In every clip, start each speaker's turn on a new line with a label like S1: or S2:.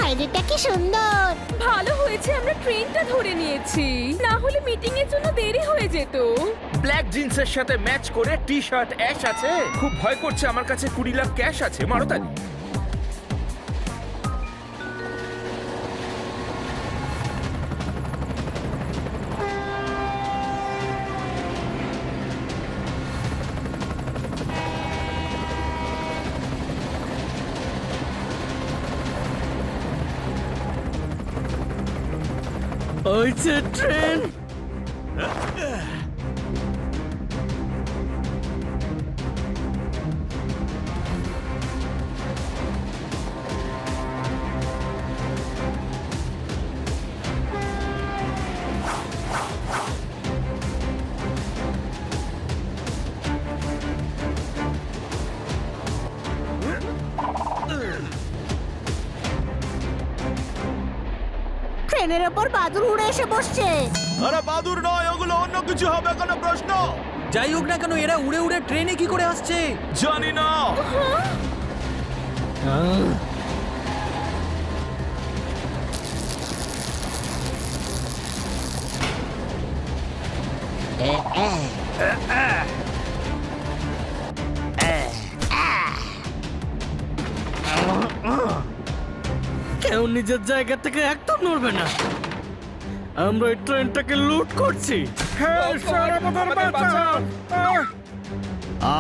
S1: বাইরেটা কি সুন্দর।
S2: ভালো হয়েছে আমরা ট্রেনটা ধরে নিয়েছি, না হলে মিটিং এর জন্য দেরি হয়ে যেত।
S3: ব্ল্যাক জিন্সের সাথে ম্যাচ করে টি শার্ট অ্যাশ আছে। খুব ভয় করছে, আমার কাছে 20 লাখ ক্যাশ আছে। মারতালি
S4: ওই যে ট্রেন।
S1: ট্রেনের ওপর বাদুর উড়ে এসে বসছে।
S5: আরে বাদুর নয়, ওগুলো অন্য কিছু হবে। কোনো প্রশ্ন?
S4: যাই হোক না কেন, এরা উড়ে উড়ে ট্রেনে কি করে আসছে?
S5: জানি না।
S4: কেউ নিজের জায়গা থেকে একদম নড়বে না। আমরা এই ট্রেনটাকে লুট করছি।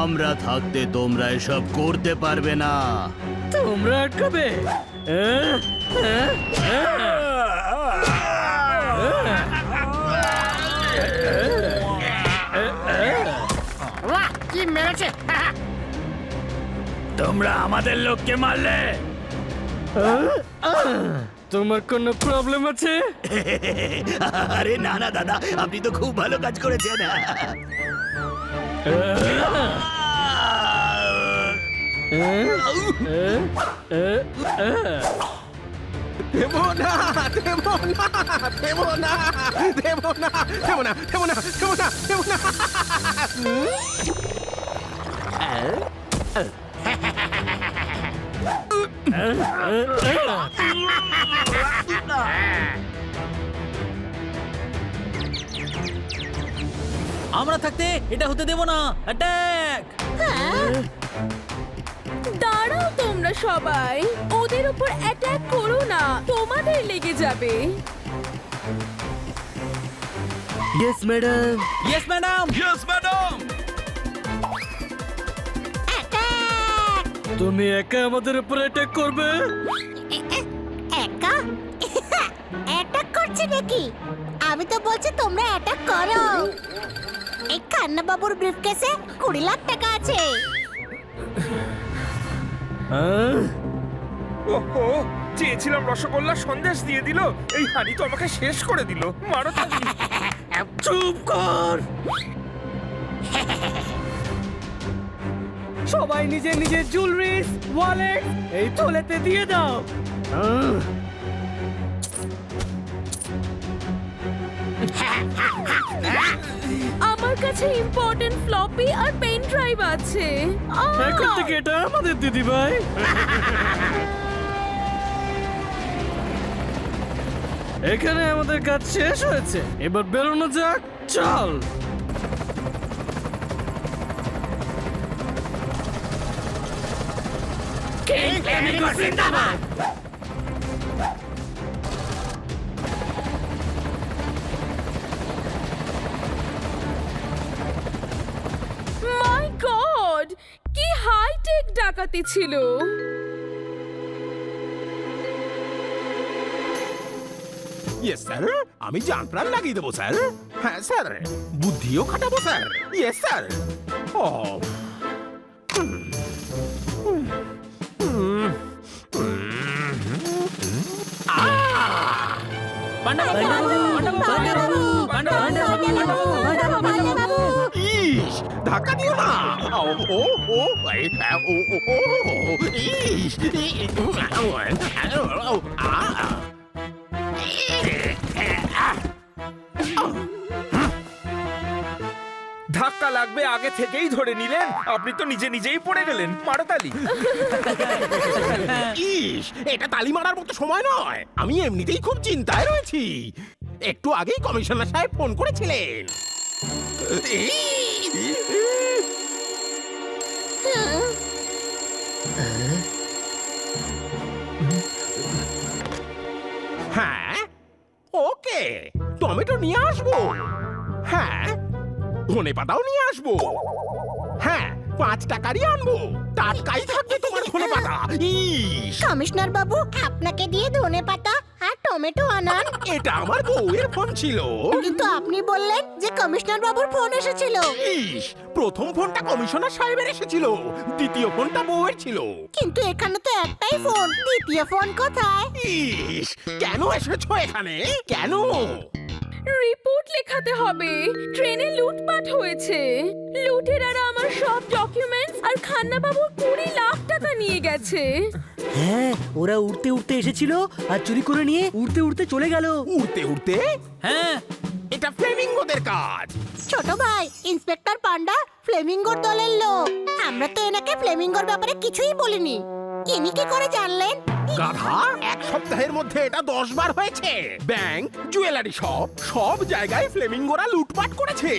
S5: আমরা থাকতে তোমরা এসব করতে পারবে না।
S4: তোমরা আটকাবে?
S1: কি মেরেছে?
S5: তোমরা আমাদের লোককে মারলে।
S4: তোমার কোনো প্রবলেম আছে?
S5: আরে না না দাদা, আপনি তো খুব ভালো কাজ করেছেন।
S3: দেবো না, দেবো না, দেবো না, দেবো না, দেবো না, দেবো না, দেবো না, দেবো না।
S4: আমরা থাকতে এটা হতে দেব না। অ্যাটাক!
S2: দাঁড়াও তোমরা সবাই, ওদের উপর অ্যাটাক করো না, তোমাদের লেগে যাবে।
S4: Yes madam. Yes madam.
S5: Yes madam.
S4: তুমি একা আমাদের উপর অ্যাটাক করবে?
S1: একা অ্যাটাক করছে নাকি? আমি তো বলছি তোমরা অ্যাটাক করো। এই কান্না বাবুর ব্রিফকেসে 20 লাখ টাকা আছে।
S3: ওহো, চেয়েছিলাম রসগোল্লা, সন্দেশ দিয়ে দিল। এই হানি তো আমাকে শেষ করে দিল। মারতালি।
S4: চুপ কর। সবাই নিজের নিজের জুয়েলারিজ, ওয়ালেট এই থলেতে দিয়ে দাও।
S2: আমার কাছে ইম্পর্টেন্ট ফ্লপি আর পেন ড্রাইভ আছে।
S4: এখন থেকে এটা আমাদের দিদি ভাই। এখানে আমাদের কাজ শেষ হয়েছে, এবার বেরোনো যাক। চল।
S2: মাই গড, কি হাইটেক ডাকাতি ছিল।
S3: ইয়েস স্যার, আমি জান প্রাণ লাগিয়ে দেবো স্যার। হ্যাঁ স্যার, বুদ্ধিও খাটাবো স্যার। Yes sir. ও ইস, ধাক্কা দিও না। ও ও ও এই, ও ও ও ইস,
S6: ধাক্কা লাগবে আগে থেকেই ধরে নিলেন। আপনি তো নিজে নিজেই পড়ে গেলেন। মারো তালি।
S3: ইস, এটা তালি মারার মতো সময় নয়। আমি এমনিতেই খুব চিন্তায় রয়েছি। একটু আগেই কমিশনার সাহেব ফোন করেছিলেন। হ্যাঁ, ওকে, টমেটো নিয়ে আসবো। হ্যাঁ, ধনেপাতাও নিয়ে আসবো। হ্যাঁ, 5 টাকারই আনবো। টাটকাই থাকবে তোমার ধনেপাতা। ইস,
S1: কমিশনার বাবু, আপনাকে দিয়ে ধনেপাতা আর টমেটো আনান।
S3: এটা আমার বউয়ের ফোন ছিল।
S1: কিন্তু আপনি বললেন যে কমিশনার বাবুর ফোন এসেছিল।
S3: ইস, প্রথম ফোনটা কমিশনার সাহেবের এসেছিল, দ্বিতীয় ফোনটা বউয়ের ছিল।
S1: কিন্তু এখানে তো একটাই ফোন, দ্বিতীয় ফোন কোথায়?
S3: ইস, কেন এসেছো এখানে? কেন?
S2: রিপোর্ট লেখাতে হবে। ট্রেনে লুটপাট হয়েছে। লুটেরারা আমার সব ডকুমেন্টস আর খান্না বাবুর 20 লাখ টাকা নিয়ে গেছে।
S7: হ্যাঁ, ওরা উড়তে উড়তে এসেছিল আর চুরি করে নিয়ে উড়তে উড়তে চলে গেল।
S3: উড়তে উড়তে?
S7: হ্যাঁ,
S3: এটা ফ্লেমিঙ্গোদের কাজ।
S1: ছোট ভাই, ইন্সপেক্টর পান্ডা ফ্লেমিঙ্গোর দলের লোক। আমরা তো এনাকে ফ্লেমিঙ্গোর ব্যাপারে কিছুই বলিনি। ইনি কি করে জানলেন?
S3: গাধা, 1 সপ্তাহের মধ্যে এটা 10 বার হয়েছে। ব্যাংক, জুয়েলারি শপ, সব জায়গায় ফ্লেমিঙ্গোরা লুটপাট করেছে।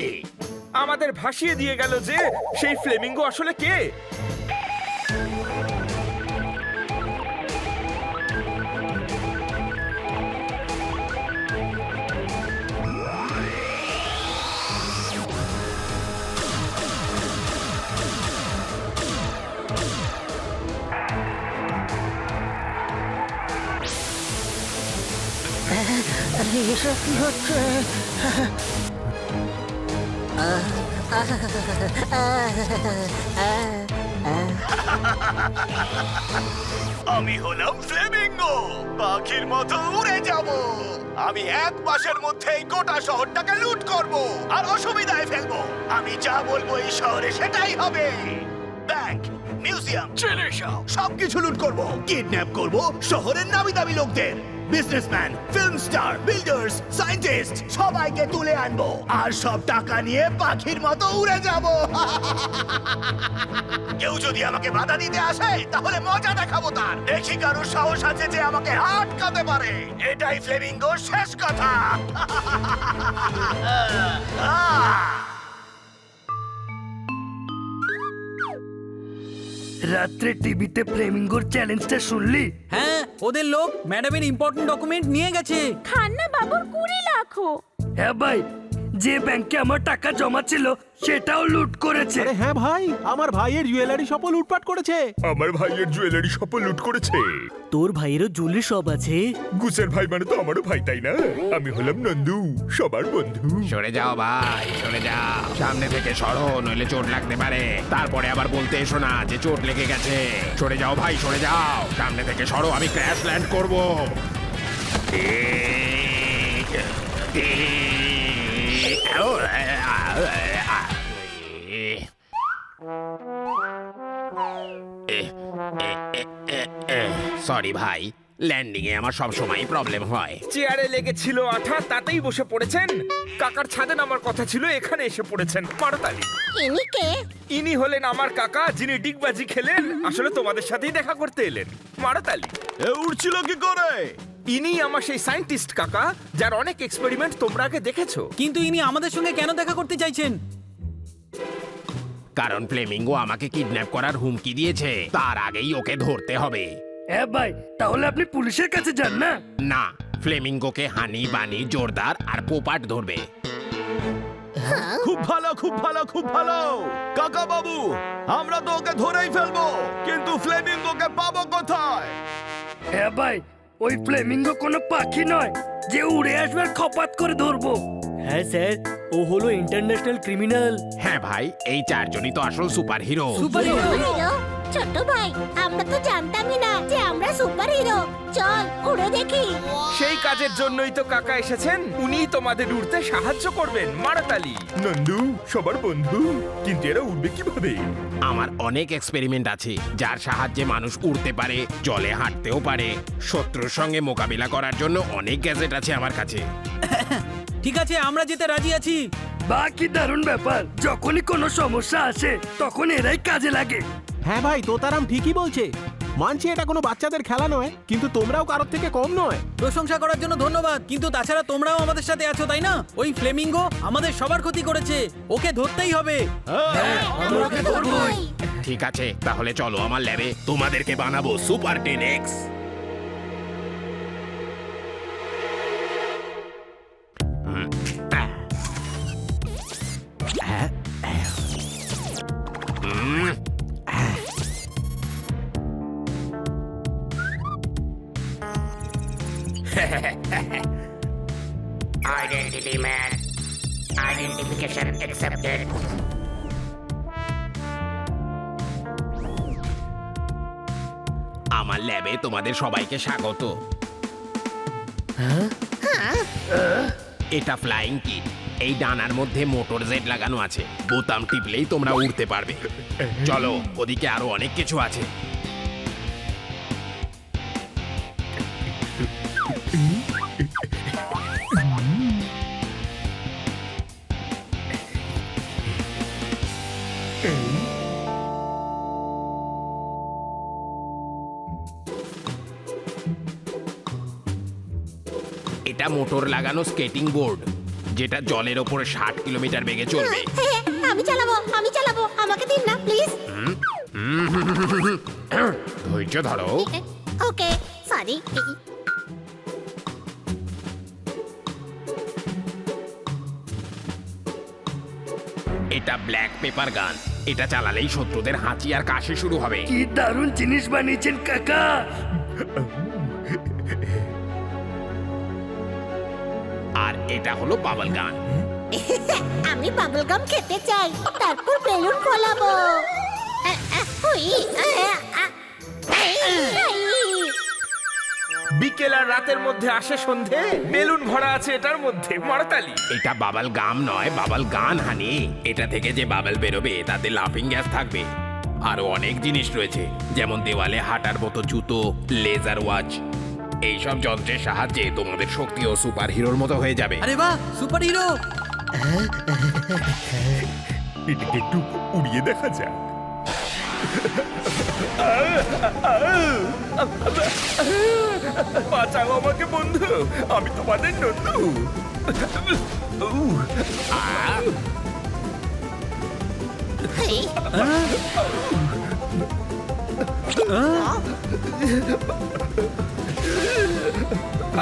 S6: আমাদের ভাসিয়ে দিয়ে গেল যে সেই ফ্লেমিঙ্গো আসলে কে।
S7: এসব কি হচ্ছে?
S5: আমি হলাম ফ্লেমিঙ্গো, পাখির মতো উড়ে যাব। আমি 1 মাসের মধ্যেই গোটা শহরটাকে লুট করব আর অসুবিধায় ফেলবো। আমি যা বলবো এই শহরে সেটাই হবে। ব্যাংক, মিউজিয়াম, ট্রেলার শো সবকিছু লুট করব। কিডন্যাপ করব শহরের নামি দামি লোকদের। Businessman, film star, builders, scientist সবাইকে তুলে আনবো আর সব টাকা নিয়ে পাখির মতো উড়ে যাব। কেউ যদি আমাকে বাধা দিতে আসে তাহলে মজা দেখাবো তার। দেখি কারোর সাহস আছে যে আমাকে আটকাতে পারে। এটাই ফ্লেমিঙ্গোর শেষ কথা।
S7: রাত্রে টিভিতে ফ্লেমিঙ্গোর চ্যালেঞ্জটা শুনলি?
S8: হ্যাঁ, ওদের লোক ম্যাডামের ইম্পর্টেন্ট ডকুমেন্ট নিয়ে গেছে।
S2: খান্না বাবুর 20 লাখও।
S7: হ্যাঁ ভাই, যে ব্যাংকে আমার টাকা জমা ছিল সেটাও লুট করেছে।
S3: আরে হ্যাঁ ভাই, আমার ভাইয়ের জুয়েলারি শপও লুটপাট করেছে।
S6: আমার ভাইয়ের জুয়েলারি শপ লুট করেছে।
S7: তোর ভাইয়েরও জুয়েলারি শপ আছে।
S6: গুসের ভাই মানে তো আমারও ভাই, তাই না? আমি হলাম নন্দু, সবার বন্ধু।
S3: সরে যাও ভাই, সরে যাও। সামনে থেকে সরো, নইলে চোট লাগতে পারে। তারপরে আবার বলতে এসো না যে চোট লেগে গেছে। সরে যাও ভাই, সরে যাও। সামনে থেকে সরো, আমি ক্র্যাশ ল্যান্ড করব। সরি ভাই, ল্যান্ডিং এ আমার সব সময় প্রবলেম হয়।
S6: চেয়ারে লেগেছিল আঠা, তাতেই বসে পড়েছেন। কাকার ছাদে নামার কথা ছিল, এখানে এসে পড়েছেন। মারো তালি।
S1: ইনি কে?
S6: ইনি হলেন আমার কাকা, যিনি ডিগবাজি খেলেন। আসলে তোমাদের সাথেই দেখা করতে এলেন। মারো তালি।
S5: উড়ছিল কি করে?
S6: ইনি আমার সেই সায়েন্টিস্ট কাকা, যার অনেক এক্সপেরিমেন্ট তোমরা আগে দেখেছো।
S8: কিন্তু ইনি আমাদের সঙ্গে কেন দেখা করতে চাইছেন?
S3: কারণ ফ্লেমিঙ্গো আমাকে কিডন্যাপ করার হুমকি দিয়েছে, তার আগেই ওকে ধরতে হবে।
S7: হ্যাঁ ভাই, তাহলে আপনি পুলিশের কাছে যান না।
S3: না, ফ্লেমিঙ্গোকে হানি, বানি, জোরদার আর পোপাট ধরবে।
S5: খুব ভালো, খুব ভালো, খুব ভালো কাকা বাবু। আমরা তো ওকে ধরেই ফেলবো, কিন্তু ফ্লেমিঙ্গোকে পাবো কোথায়?
S7: হ্যাঁ ভাই, ওই ফ্লেমিঙ্গো কোনো পাখি নয় যে উড়ে আসবে আর খপাত করে ধরবো। হ্যাঁ স্যার, ও হলো ইন্টারন্যাশনাল ক্রিমিনাল।
S3: হ্যাঁ ভাই, এই 4 জনই তো আসল সুপার হিরো।
S1: হিরো? ছোট ভাই, আমরা তো জানতামই না যে আমরা সুপার হিরো। চল উড়ে দেখি।
S6: সেই কাজের জন্যই তো কাকা এসেছেন। উনি তোমাদের উড়তে সাহায্য করবেন। মারো তালি। নন্দু, সবার বন্ধু। কিন্তু এরা উড়বে কিভাবে?
S3: আমার অনেক এক্সপেরিমেন্ট আছে, যার সাহায্যে মানুষ উড়তে পারে, জলে হাঁটতেও পারে। শত্রুর সঙ্গে মোকাবিলা করার জন্য অনেক গ্যাজেট আছে আমার কাছে।
S8: ঠিক আছে, আমরা যেতে রাজি আছি।
S7: বাহ কি দারুণ ব্যাপার, যখনই কোনো সমস্যা আসে তখন এরাই কাজে লাগে।
S9: হ্যাঁ ভাই, তোতারাম ঠিকই বলছে। মানছি এটা কোনো বাচ্চাদের খেলা নয়, কিন্তু তোমরাও কারোর থেকে কম নয়।
S8: প্রশংসা করার জন্য ধন্যবাদ, কিন্তু তাছাড়া তোমরাও আমাদের সাথে আছো, তাই না? ওই ফ্লেমিঙ্গো আমাদের সবার ক্ষতি করেছে, ওকে ধরতেই হবে।
S7: আমরা ওকে ধরবই।
S3: ঠিক আছে, তাহলে চলো আমার ল্যাবে, তোমাদেরকে বানাবো super 10X।
S10: Identity man. Identification accepted.
S3: আমার ল্যাবে তোমাদের সবাইকে স্বাগত। এটা ফ্লাইং কিট। এই ডানার মধ্যে মোটর জেট লাগানো আছে, বোতাম টিপলেই তোমরা উড়তে পারবে। চলো, ওদিকে আরো অনেক কিছু আছে। এটা মোটর লাগানো স্কেটিং বোর্ড, যেটা জলের ওপর 60 কিলোমিটার বেগে চলবে।
S1: হ্যাঁ, আমি চালাবো, আমি চালাবো, আমাকে দিন না প্লিজ।
S3: ধৈর্য ধরো।
S1: ওকে, সরি।
S3: এটা ব্ল্যাক পেপার গান। এটা চালালেই শত্রুদের হাঁচি আর কাশি শুরু হবে।
S7: কি দারুণ জিনিস বানিয়েছেন কাকা।
S3: আর এটা হলো বাবল গান।
S1: আমি বাবল গাম খেতে চাই, তারপর বেলুন ফলাবো। হুই,
S6: বিকেল আর রাতের মধ্যে আসে সন্ধে, বেলুন ভরা আছে এটার মধ্যে, মারতালি।
S3: এটা বাবল গাম নয়, বাবল গান হানি। এটা থেকে যে বাবল বেরোবে তাতে লাফিং গ্যাস থাকবে। আরো অনেক জিনিস রয়েছে, যেমন দেওয়ালে হাঁটার মতো জুতো, লেজার ওয়াচ। এইসব যন্ত্রের সাহায্যে তোমাদের শক্তিও সুপার হিরোর মতো হয়ে যাবে।
S8: আরে বাহ, সুপার হিরো!
S6: এটাকে একটু উড়িয়ে দেখা যাক। বাঁচাও আমাকে বন্ধু, আমি তোমাদের নন্দু।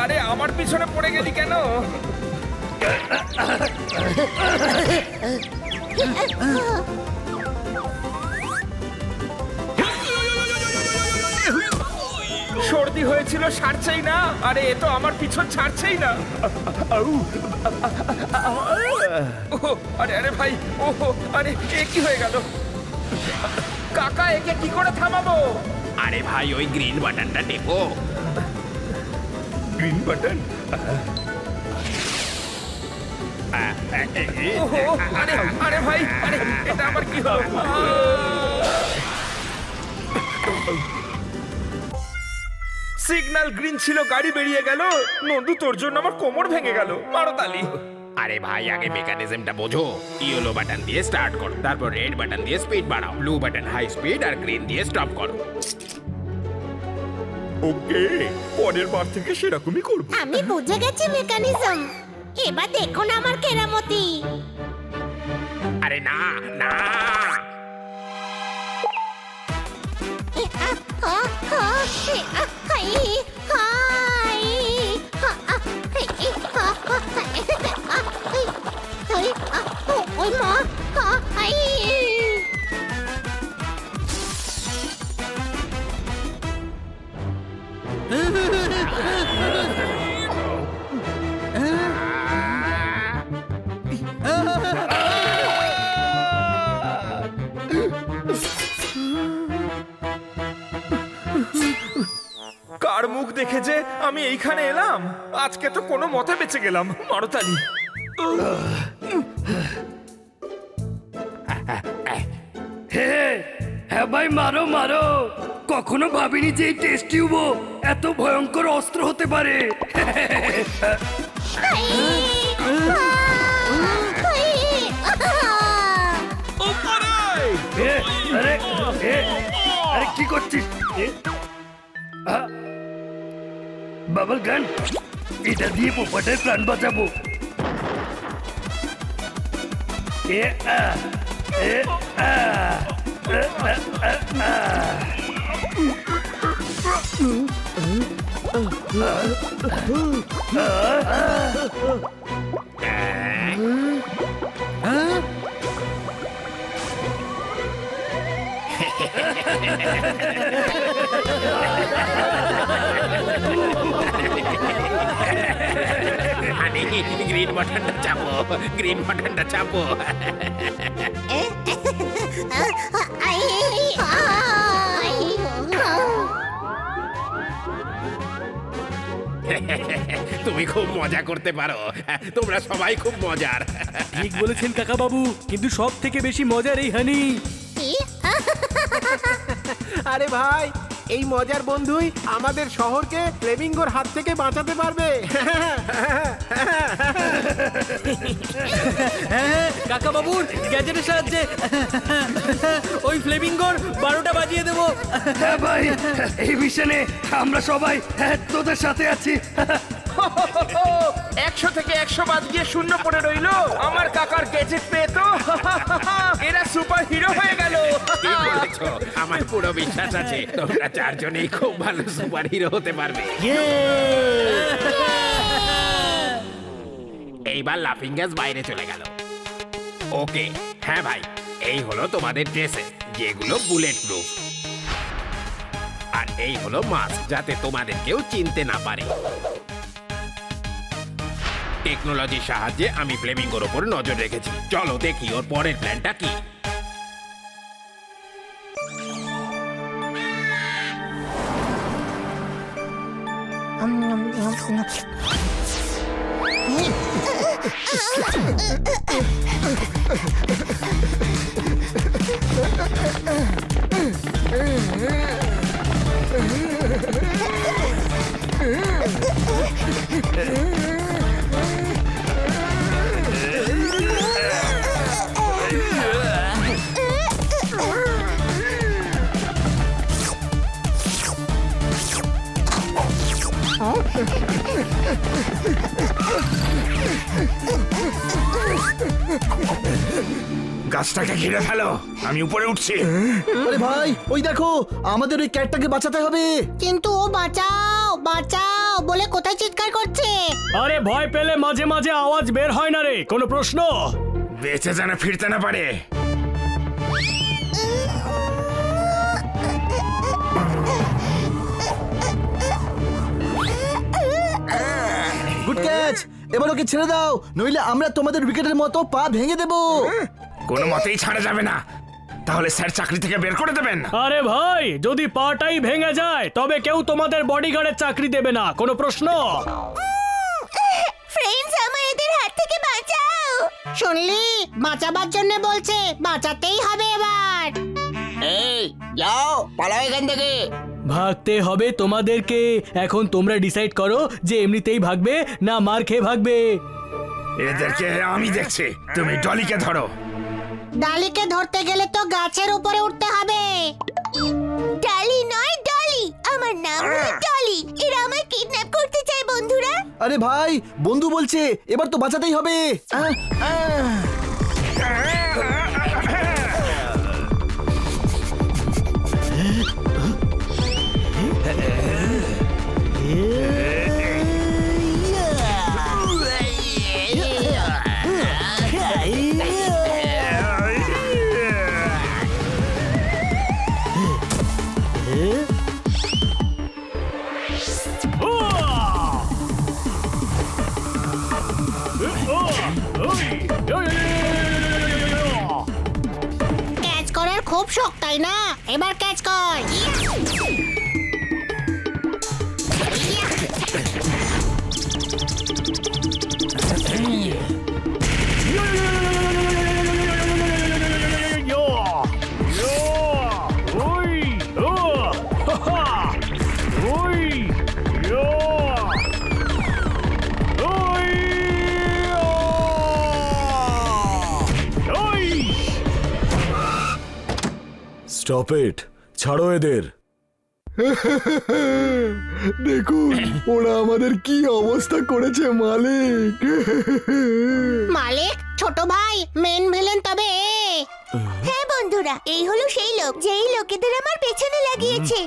S6: আরে আমার পিছনে পড়ে গেলি কেন? সর্দি হয়েছিল, সারছেই না। আরে এ তো আমার পিছন ছাড়ছেই না। ওহো, আরে আরে ভাই, ওহো, আরে এ কি হয়ে গেল? কাকা, একে কি করে থামাবো?
S3: আরে ভাই, ওই গ্রিন বাটনটা টেপো।
S6: Green button? ওহো, আরে আরে ভাই, আরে এটা আমার কি হলো? সিগন্যাল গ্রিন ছিল, গাড়ি বেরিয়ে গেল। নন্দু, তোর জন্য আমার কোমর ভেঙে গেল। মারো তালি।
S3: আরে ভাই, আগে মেকানিজমটা বোঝো। ইয়েলো বাটন দিয়ে স্টার্ট করো, তারপর রেড বাটন দিয়ে স্পিড বাড়াও, ব্লু বাটন হাই স্পিড, আর গ্রিন দিয়ে স্টপ করো।
S6: ওকে, পরের বার থেকে সেরকমই করব।
S1: আমি বুঝে গেছি মেকানিজম। এবার দেখুন আমার কেরামতি।
S3: আরে না না,
S1: ওই মা,
S6: কার মুখ দেখে যে আমি এইখানে এলাম। আজকে তো কোনো মতে বেঁচে গেলাম। মারতালি।
S7: হ্যাঁ ভাই, মারো মারো। কখনো ভাবিনি যে এই টেস্ট টিউবও এত ভয়ঙ্কর অস্ত্র হতে পারে।
S1: এই
S7: কি করছিস বাবল গান এটা দিয়ে পোপাটের প্রাণ বাঁচাবো এ আ এ আ এ আ আ
S3: হানি গ্রিন বাটনটা চাপো, গ্রিন বাটনটা চাপো। তুমি খুব মজা করতে পারো, তোমরা সবাই খুব মজার।
S7: ঠিক বলেছেন কাকা বাবু, কিন্তু সব থেকে বেশি মজার এই হানি।
S9: আরে ভাই, এই মজার বন্ধুই আমাদের শহরকে ফ্লেমিঙ্গোর হাত থেকে বাঁচাতে পারবে।
S8: হ্যাঁ কাকা বাবুর গ্যাজেটের সাহায্যে ওই ফ্লেমিঙ্গোর 12টা বাজিয়ে দেবো।
S7: হ্যাঁ ভাই, এই মিশনে আমরা সবাই তোদের সাথে আছি।
S6: 100 থেকে 100 বাদ গিয়ে 0 পড়ে রইলো। আমার কাকার গ্যাজেট পেয়ে তো এরা সুপার হিরো হয়ে গেল।
S3: ঠিক বলেছো, আমার পুরো বিশ্বাস আছে তোমরা চারজনেই খুব ভালো সুপার হিরো হতে পারবে। এইবার লাফিং গ্যাস বাইরে চলে গেল। ওকে, হ্যাঁ ভাই, এই হলো তোমাদের ড্রেসেস যেগুলো বুলেট প্রুফ, আর এই হলো মাস্ক যাতে তোমাদের কেউ চিনতে না পারে। টেকনোলজির সাহায্যে আমি ফ্লেমিঙ্গোর ওপর নজর রেখেছি। চলো দেখি ওর পরের প্ল্যানটা কি।
S5: গাছটাকে ঘিরে ফেলো, আমি উপরে উঠছি।
S11: আরে ভাই, ওই দেখো, আমাদের ওই ক্যাটটাকে বাঁচাতে হবে।
S1: কিন্তু ও বাঁচাও বাঁচাও বলে কোথায় চিৎকার করছে।
S7: আরে ভয় পেলে মাঝে মাঝে আওয়াজ বের হয় না রে, কোনো প্রশ্ন?
S5: বেঁচে যেন ফিরতে না পারে।
S11: গুড ক্যাচ, এবার ওকে ছেড়ে দাও, নইলে আমরা তোমাদের উইকেটের মতো পা ভেঙে দেব।
S5: কোনো মতেই ছাড়া যাবে না, তাহলে স্যার চাকরি থেকে বের করে দেবেন।
S7: আরে ভাই, যদি পাটাই ভেঙে যায় তবে কেউ তোমাদের বডিগার্ডের চাকরি দেবে না, কোনো প্রশ্ন?
S1: ফ্রেন্ডস, আমার এদের হাত থেকে বাঁচাও। শুনলি, বাঁচাবার জন্য বলছে, বাঁচাতেই হবে এবার।
S11: এই যাও, পালাও এখান থেকে।
S7: ভাগতে হবে তোমাদেরকে। এখন তোমরা ডিসাইড করো যে এমনিতেই ভাগবে না মার খেয়ে ভাগবে।
S5: এদেরকে আমি দেখছি, তুমি ডলিকে ধরো।
S1: ডালিকে ধরতে গেলে তো গাছের উপরে উঠতে হবে। ডালি নয়, ডলি। আমার নাম হলো ডলি। এরা আমায় কিডন্যাপ করতে চায় বন্ধুরা।
S11: আরে ভাই, বন্ধু বলছে, এবার তো বাঁচাতেই হবে।
S1: ক্যাচ করার খুব শখ, তাই না? এবার ক্যাচ কর।
S11: স্টপ ইট,
S12: ছাড়ো এদের।
S11: দেখুন ওরা আমাদের কি অবস্থা করেছে মালিক।
S1: মালিক, ছোট ভাই, মেন ভিলেন তবে হ্যাঁ বন্ধুরা, এই হলো সেই লোক যেই লোকেদের আমার পেছনে লাগিয়েছে।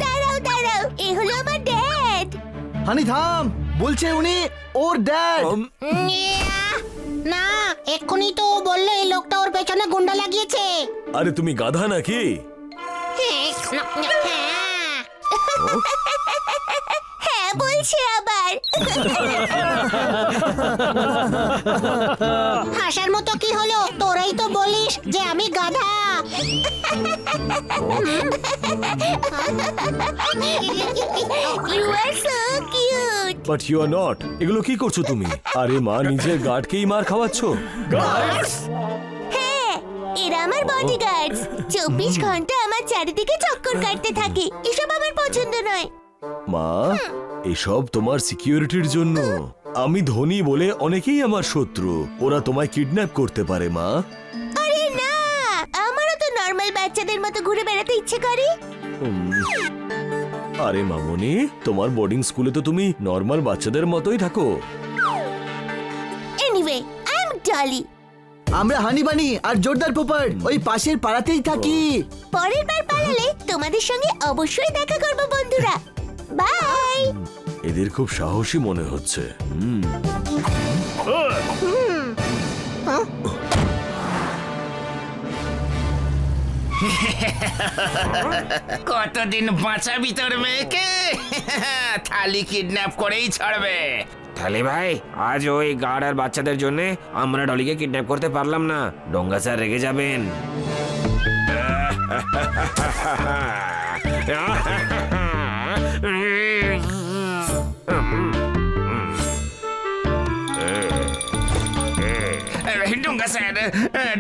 S1: দাঁড়াও দাঁড়াও, এই হলো আমার ড্যাড।
S11: হানি থাম, বলছে উনি ওর ড্যাড।
S1: না, এক্ষুনি তো ও বললো এই লোকটা ওর পেছনে গুন্ডা লাগিয়েছে।
S12: আরে তুমি গাধা নাকি?
S1: হ্যাঁ বলছে আবার। হাসার মতো কি হলো? তোরাই তো বলিস যে আমি গাধা। You are so cute.
S12: But you are not. এগুলো কি করছো তুমি? আরে মা, নিজের গার্ডকেই মার খাওয়াচ্ছ।
S1: হ্যাঁ, এরা আমার বডিগার্ডস। 24 ঘন্টা আমার চারিদিকে চক্কর কাটতে থাকে। এসব আমার পছন্দ নয়।
S12: মা, এসব তোমার সিকিউরিটির জন্য। আমি ধনী বলে অনেকেই আমার শত্রু। ওরা তোমায় কিডন্যাপ করতে পারে মা।
S1: আরে না, আমারও তো নরমাল বাচ্চাদের মতো ঘুরে বেড়াতে ইচ্ছে করে।
S12: আরে মামনি, তোমার বোর্ডিং স্কুলে তো তুমি নর্মাল বাচ্চাদের মতোই থাকো।
S1: Anyway, I am Dolly.
S11: আমরা হানি বানি আর জোরদার পোপার ওই পাশের পাড়াতেই থাকি।
S1: পরের বার পালালে তোমাদের সঙ্গে অবশ্যই দেখা করব বন্ধুরা। বাই।
S12: এদের খুব সাহসী মনে হচ্ছে।
S3: কতদিন বাঁচাবি তোর মেয়েকে? থালি কিডন্যাপ করেই ছাড়বে।
S6: তাহলে ভাই, আজ ওই গার্ড আর বাচ্চাদের জন্য আমরা ডলিকে কিডন্যাপ করতে পারলাম না। ডোঙ্গা স্যার রেগে যাবেন।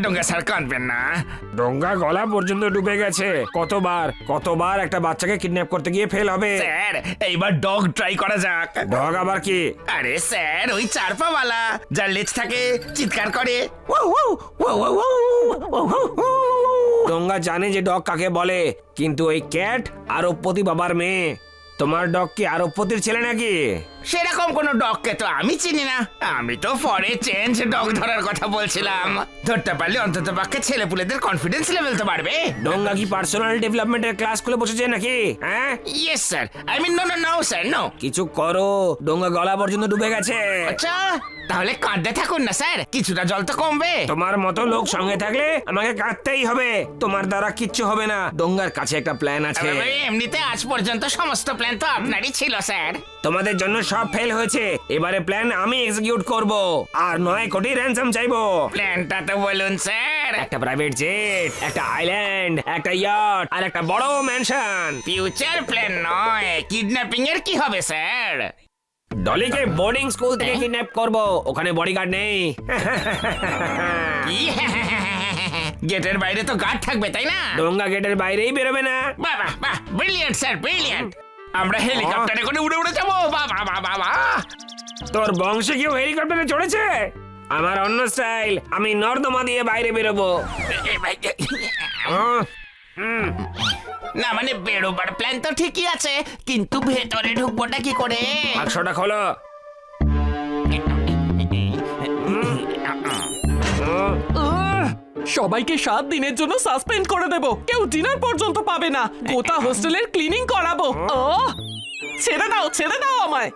S3: ডোঙ্গা স্যার কাঁদবেন না।
S6: ডোঙ্গা গলা পর্যন্ত ডুবে গেছে। কতবার একটা বাচ্চাকে কিডন্যাপ করতে গিয়ে ফেল হবে।
S3: স্যার, এইবার ডগ ট্রাই করা যাক।
S6: ডগ আবার কি?
S3: আরে স্যার, ওই চারপাওয়ালা যার লেজ থাকে, চিৎকার করে।
S6: ডোঙ্গা জানে যে ডগ কাকে বলে, কিন্তু ওই ক্যাট আরবপতি বাবার মেয়ে। তোমার ডগ কি আরবপতির ছেলে নাকি?
S3: সেরকম কোন ডগকে তো আমি চিনি না। আমি তো ফরে চেঞ্জ ডগ ধরার কথা বলছিলাম। ধরতে পারলে অন্তত পক্ষে ছেলেপুলেদের কনফিডেন্স লেভেল তো বাড়বে।
S6: ডোঙ্গা কি পার্সোনাল ডেভেলপমেন্টের ক্লাস খুলে বসেছে নাকি? হ্যাঁ,
S3: yes sir, I mean no sir, no.
S6: কিছু করো, ডোঙ্গা গলা পর্যন্ত ডুবে গেছে।
S3: আচ্ছা, তাহলে কাঁদতে থাকুন না স্যার, কিছুটা জল তো কমবে।
S6: তোমার মতো লোক সঙ্গে থাকলে আমাকে কাঁদতেই হবে। তোমার দ্বারা কিচ্ছু হবে না। ডোঙ্গার কাছে একটা প্ল্যান আছে।
S3: এমনিতে আজ পর্যন্ত সমস্ত প্ল্যান তো আপনারই ছিল স্যার।
S6: তোমাদের জন্য সব ফেল হয়েছে। এবারে প্ল্যান আমি এক্সিকিউট করব, আর 9 কোটি র্যানসাম চাইবো।
S3: প্ল্যানটা তো বলুন স্যার।
S6: একটা প্রাইভেট জেট, একটা আইল্যান্ড, একটা ইয়াট আর একটা বড় ম্যানশন।
S3: ফিউচার প্ল্যান নয়, কিডন্যাপিং এর কি হবে স্যার?
S6: ডলিকে বোর্ডিং স্কুল থেকে কিডন্যাপ করব। ওখানে বডিগার্ড নেই।
S3: গেটের বাইরে তো গার্ড থাকবে, তাই না?
S6: ডোঙ্গা গেটের বাইরেই বেরোবে না।
S3: বাহ বাহ বাহ, ব্রিলিয়ান্ট স্যার, ব্রিলিয়ান্ট। আমরা হেলিকপ্টারে করে উড়ে উড়ে যাবো। বাহ বাহ বাহ বাহ বাহ।
S6: তোর বংশে কেউ হেলিকপ্টারে চড়েছে? আমার অন্য স্টাইল। আমি নর্দমা দিয়ে বাইরে বেরোবো।
S3: না মানে বেরোবার প্ল্যান তো ঠিকই আছে, কিন্তু ভেতরে ঢুকবোটা কি করে?
S6: বাক্সটা খোলো।
S13: সবাইকে 7 দিনের জন্য সাসপেন্ড করে দেব। কেউ ডিনার পর্যন্ত পাবে না। গোটা হোস্টেলের ক্লিনিং করাবো। ছেড়ে দাও আমায়।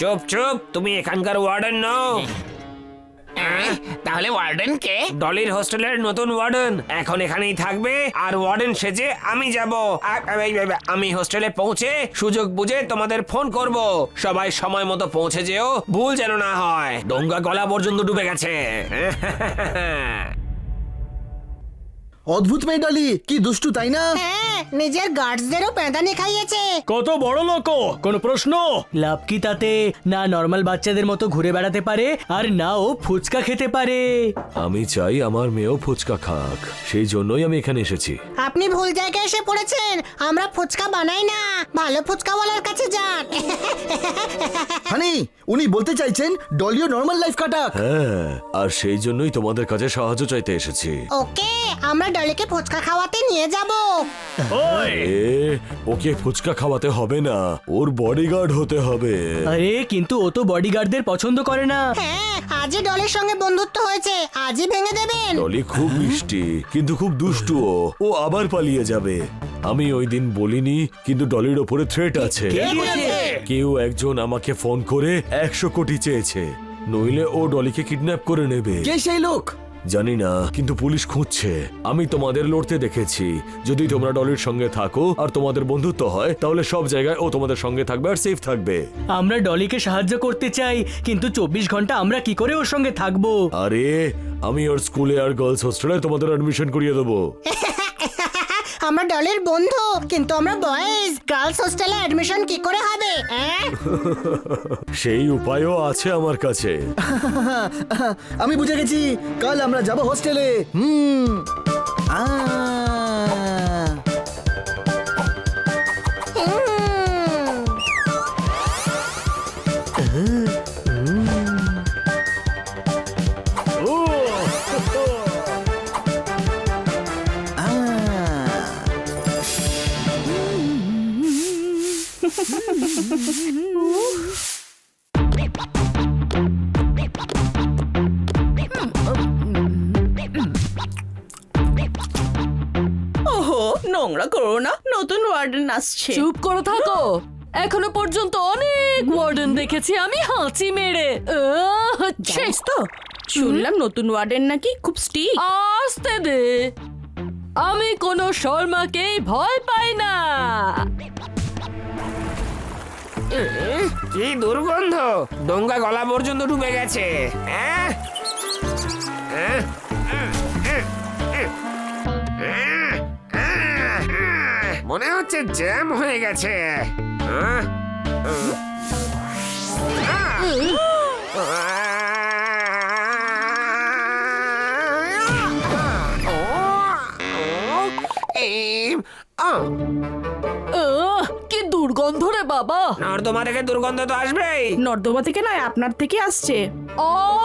S6: চুপ চুপ, তুমি এখানকার ওয়ার্ডেন নও।
S3: তাহলে ওয়ার্ডেন কে?
S6: ডলির হোস্টেলের নতুন ওয়ার্ডেন। এখন এখানেই থাকবে, আর ওয়ার্ডেন সেজে আমি যাব। আমি হোস্টেলে পৌঁছে সুযোগ বুঝে তোমাদের ফোন করব। সবাই সময় মতো পৌঁছে যেও, ভুল যেন না হয়। ডোঙ্গা গলা পর্যন্ত ডুবে গেছে।
S11: অদ্ভুত মেয়ে ডলি, কি দুষ্টু তাই না?
S1: হ্যাঁ, নিজের গার্ডসদেরও পেঁদানি খাইয়েছে।
S7: কত বড় লোক, কোনো প্রশ্ন? লাভ কি তাতে? না নর্মাল বাচ্চাদের মতো ঘুরে বেড়াতে পারে, আর না ও ফুচকা খেতে পারে।
S12: আমি চাই আমার মেয়েও ফুচকা খাক, সেই জন্যই আমি এখানে এসেছি।
S1: আপনি ভুল জায়গায় এসে পড়েছেন। আমরা ফুচকা বানাই না, ভালো ফুচকাওয়ালার কাছে যান।
S11: হানি, উনি বলতে চাইছেন ডলিও নর্মাল লাইফ কাটাক।
S12: হ্যাঁ, আর সেই জন্যই তোমাদের কাছে সাহায্য চাইতে এসেছি।
S1: ওকে, আমরা ডলিকে ফুচকা খাওয়াতে নিয়ে যাব।
S12: ওকে ফুচকা খাওয়াতে হবে না, ওর বডিগার্ড হতে হবে।
S7: আরে কিন্তু ও তো বডিগার্ডদের পছন্দ করে না।
S1: হ্যাঁ, আজই ডলির সঙ্গে বন্ধুত্ব হয়েছে, আজই ভেঙে দেবেন।
S12: ডলি খুব মিষ্টি কিন্তু খুব দুষ্টু, ও আবার পালিয়ে যাবে। আমি ওই দিন বলিনি, কিন্তু ডলির ওপরে থ্রেট আছে। কেউ একজন আমাকে ফোন করে 100 কোটি চেয়েছে, নইলে ও ডলিকে কিডন্যাপ করে নেবে।
S11: কে সেই লোক?
S12: জানি না, কিন্তু পুলিশ খুঁজছে। আমি তোমাদের লড়তে দেখেছি। যদি তোমরা ডলির সঙ্গে থাকো আর তোমাদের বন্ধুত্ব হয়, তাহলে সব জায়গায় ও তোমাদের সঙ্গে থাকবে আর সেফ থাকবে।
S7: আমরা ডলিকে সাহায্য করতে চাই, কিন্তু 24 ঘন্টা আমরা কি করে ওর সঙ্গে থাকবো?
S12: আরে আমি ওর স্কুলে আর গার্লস হোস্টেলে তোমাদের অ্যাডমিশন করিয়ে দেবো।
S1: আমরা ডলির বন্ধু, কিন্তু আমরা বয়েজ। গার্লস হোস্টেলে অ্যাডমিশন কি করে হবে?
S12: সেই উপায়ও আছে আমার কাছে।
S11: আমি বুঝে গেছি, কাল আমরা যাব হোস্টেলে।
S2: ওহো, নোংরা করো না, নতুন ওয়ার্ডেন আসছে।
S14: চুপ করে থাকো। এখনো পর্যন্ত অনেক ওয়ার্ডেন দেখেছি আমি হাঁচি মেরে।
S2: জানিস তো, শুনলাম নতুন ওয়ার্ডেন নাকি খুব স্ট্রিক্ট।
S14: আসতে দে, আমি কোনো শর্মাকেই ভয় পাই না।
S6: কি দুর্গন্ধ, ডোঙ্গা গলা পর্যন্ত ডুবে গেছে। মনে হচ্ছে জ্যাম হয়ে গেছে।
S14: কি দুর্গন্ধ রে বাবা।
S6: নর্দমা থেকে দুর্গন্ধ তো আসবেই।
S2: নর্দমা থেকে নয়, আপনার থেকে আসছে।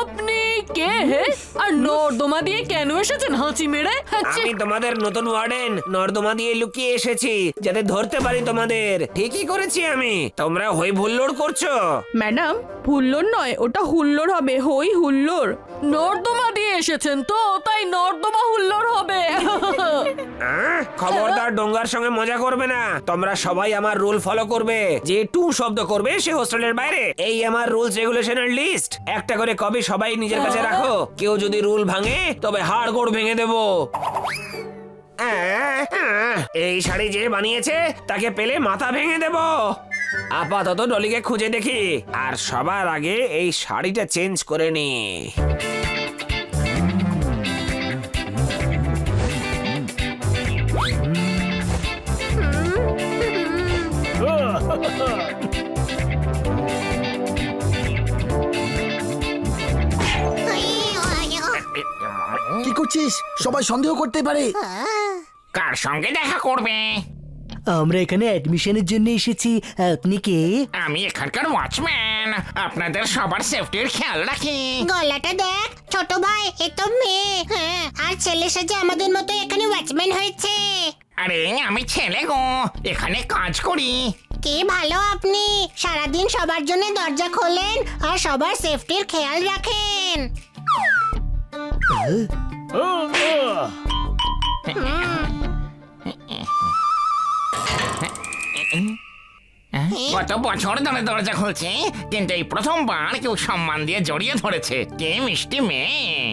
S14: আপনি কে হে? আর নর্দমা দিয়ে কেন এসেছেন হাঁচি মেরে?
S6: আমি তোমাদের নতুন ওয়ার্ডেন, নর্দমা দিয়ে লুকিয়ে এসেছি যাতে ধরতে পারি তোমাদের। ঠিকই করেছি আমি, তোমরা হই হুল্লোড় করছো।
S2: ম্যাডাম, হুল্লোড় নয়, ওটা হুল্লোড় হবে, হই হুল্লোড়।
S14: নর্দমা দিয়ে এসেছেন তো, তাই নর্দমা হুল্লোড় হবে।
S6: খবরদার ডোঙ্গার সঙ্গে মজা করবে না। তোমরা সবাই আমার রুল ফলো করবে। যে টু শব্দ করবে সে হোস্টেলের বাইরে। এই আমার রুলস রেগুলেশনের লিস্ট। একটা করে কপি সবাই নিজের কাছে রাখো। কেউ যদি রুল ভাঙে তবে হাড়গোড় ভেঙে দেব। এই শাড়ি যে বানিয়েছে তাকে পেলে মাথা ভেঙে দেব। আপাতত ডলিকে খুঁজে দেখি, আর সবার আগে এই শাড়িটা চেঞ্জ করে নি।
S11: কি করছিস? সবাই সন্দেহ করতে পারে।
S10: কার সঙ্গে দেখা করবে?
S7: আমরা এখানে অ্যাডমিশনের জন্য এসেছি, আপনি কে?
S10: আমি এখানকার ওয়াচম্যান, আপনাদের সবার সেফটির খেয়াল রাখি।
S1: গলাটা দেখ ছোট ভাই, এ তো মেয়ে। হ্যাঁ, আর ছেলে সাজে আমাদের মতো এখানে ওয়াচম্যান হয়েছে।
S10: আরে আমি ছেলে গো, এখানে কাজ করি।
S1: কি ভালো আপনি, সারাদিন সবার জন্য দরজা খোলেন আর সবার সেফটির খেয়াল রাখেন।
S10: কত বছর ধরে দরজা খুলছে, কিন্তু এই প্রথমবার কেউ সম্মান দিয়ে জড়িয়ে ধরেছে। কে মিষ্টি মেয়ে।